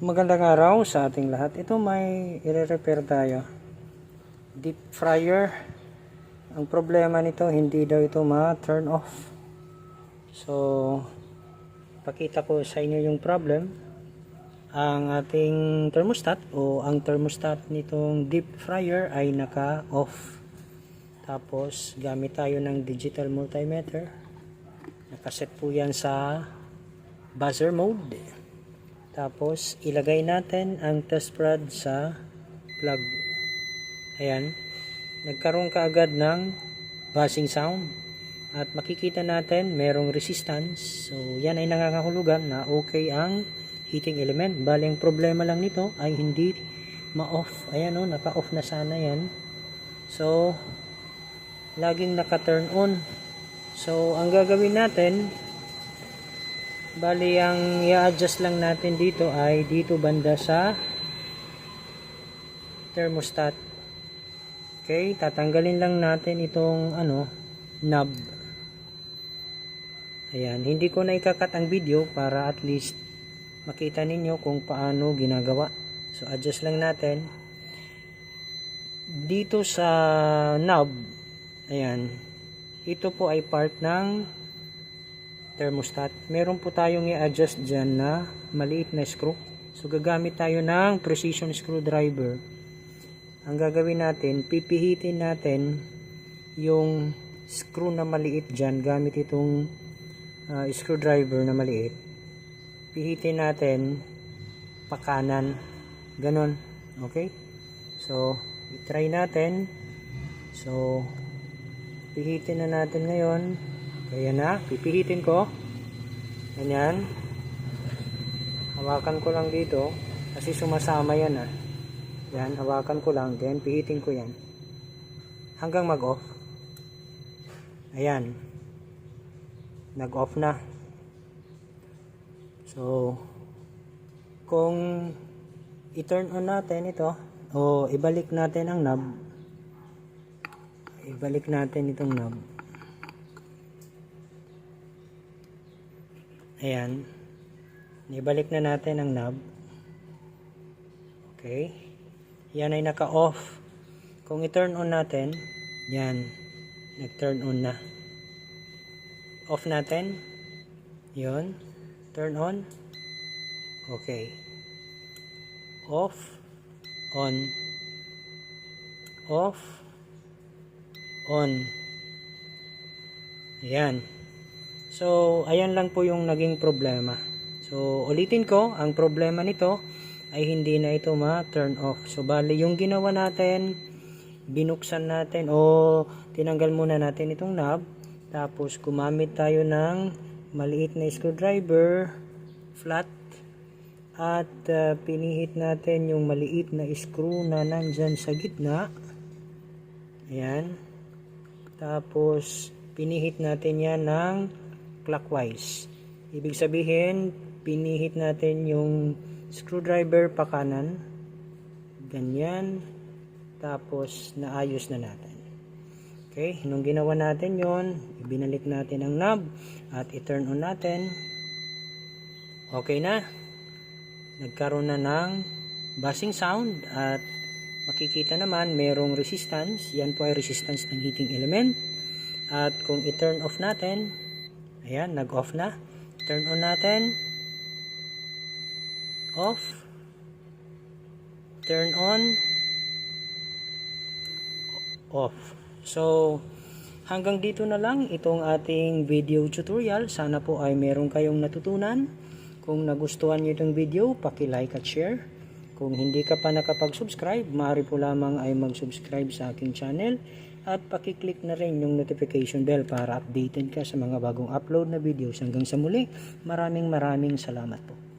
Magandang araw sa ating lahat. Ito may i-repair tayo. Deep fryer. Ang problema nito, hindi daw ito ma-turn off. So, pakita ko sa inyo yung problem. Ang ating thermostat o ang thermostat nitong deep fryer ay naka-off. Tapos, gamit tayo ng digital multimeter. Nakaset po yan sa buzzer mode. Tapos, ilagay natin ang test rod sa plug. Ayan. Nagkaroon ka agad ng buzzing sound. At makikita natin, merong resistance. So, yan ay nangangahulugan na okay ang heating element. Bali, ang problema lang nito ay hindi ma-off. Ayan o, naka-off na sana yan. So, laging naka-turn on. So, ang gagawin natin, bali, ang i-adjust lang natin dito ay dito banda sa thermostat. Okay, tatanggalin lang natin itong knob. Ayan, hindi ko na ikakat ang video para at least makita ninyo kung paano ginagawa. So, adjust lang natin. Dito sa knob, ayan, ito po ay part ng thermostat. Meron po tayong i-adjust dyan na maliit na screw. So, gagamit tayo ng precision screwdriver. Ang gagawin natin, pipihitin natin yung screw na maliit dyan gamit itong screwdriver na maliit. Pihitin natin pakanan. Ganon. Okay? So, i-try natin. So, pihitin na natin ngayon. Kaya na, pipihitin ko. Ganyan. Hawakan ko lang dito. Kasi sumasama yan ah. Yan, hawakan ko lang. Then, pihitin ko yan. Hanggang mag-off. Ayan. Nag-off na. So, kung i-turn on natin ito, o ibalik natin ang knob. Ibalik natin itong knob. Ayan. Ibalik na natin ang knob. Okay. Yan ay naka-off. Kung i-turn on natin, yan. Nag-turn on na. Off natin. Yun. Turn on. Okay. Off. On. Off. On. Ayan. So, ayan lang po yung naging problema. So, ulitin ko, ang problema nito ay hindi na ito ma-turn off. So, bali, yung ginawa natin, binuksan natin o tinanggal muna natin itong knob. Tapos, gumamit tayo ng maliit na screwdriver, flat, at pinihit natin yung maliit na screw na nandyan sa gitna. Ayan. Tapos, pinihit natin yan ng clockwise. Ibig sabihin, pinihit natin yung screwdriver pa kanan. Ganyan. Tapos, naayos na natin. Okay, nung ginawa natin yon, ibinalik natin ang knob at i-turn on natin. Okay na. Nagkaroon na ng buzzing sound at makikita naman merong resistance. Yan po ay resistance ng heating element. At kung i-turn off natin, ayan, nag-off na. Turn on natin. Off. Turn on. Off. So, hanggang dito na lang itong ating video tutorial. Sana po ay meron kayong natutunan. Kung nagustuhan nyo itong video, paki-like at share. Kung hindi ka pa nakapag-subscribe, maaari po lamang ay mag-subscribe sa aking channel. At paki-click na rin yung notification bell para updated ka sa mga bagong upload na videos. Hanggang sa muli, maraming salamat po.